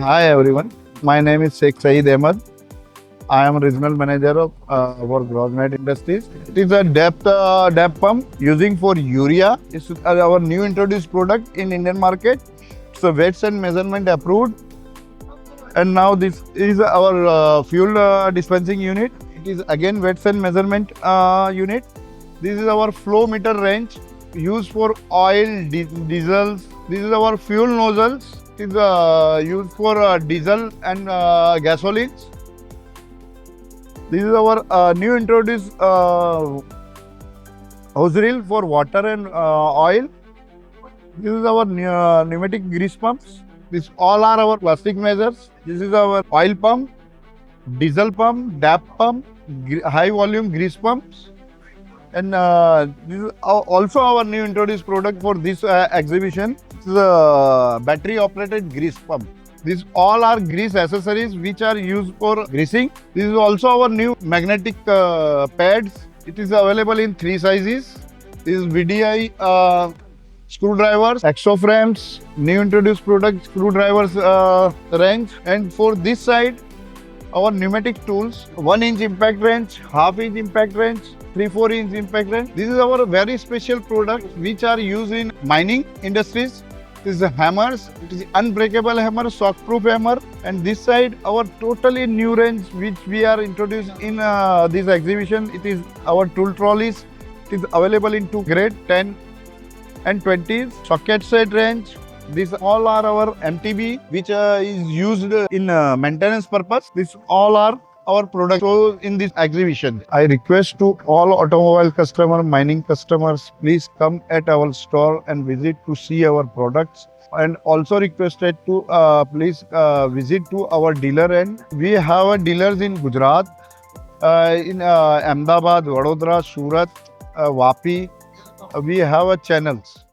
Hi everyone, my name is Shaik Saeed Ahmed. I am regional manager of for GROZ Industries. It is a depth pump using for urea. It's our new introduced product in Indian market. It's a weights and measurement approved. And now this is our fuel dispensing unit. It is again weights and measurement unit. This is our flow meter range used for oil, diesels. This is our fuel nozzles. It is used for diesel and gasolines. This is our new introduced hose reel for water and oil. This is our pneumatic grease pumps. These all are our plastic measures. This is our oil pump, diesel pump, DAP pump, high volume grease pumps. And this is also our new introduced product for this exhibition. This is a battery operated grease pump. These all are grease accessories which are used for greasing. This is also our new magnetic pads. It is available in 3 sizes. This is VDI screwdrivers, hacksaw frames, new introduced product screwdrivers range. And for this side, our pneumatic tools, 1-inch impact wrench, half-inch impact wrench, 3-4-inch impact wrench. This is our very special product which are used in mining industries. This is hammers. It is unbreakable hammer, shockproof hammer. And this side, our totally new range which we are introduced in this exhibition. It is our tool trolleys. It is available in 2 grades, 10 and 20s. Socket set range. These all are our MTB which is used in maintenance purpose. These all are our products in this exhibition. I request to all automobile customer, mining customers, please come at our store and visit to see our products. And also requested to please visit to our dealer end. We have dealers in Gujarat, in Ahmedabad, Vadodara, Surat, Vapi. We have channels.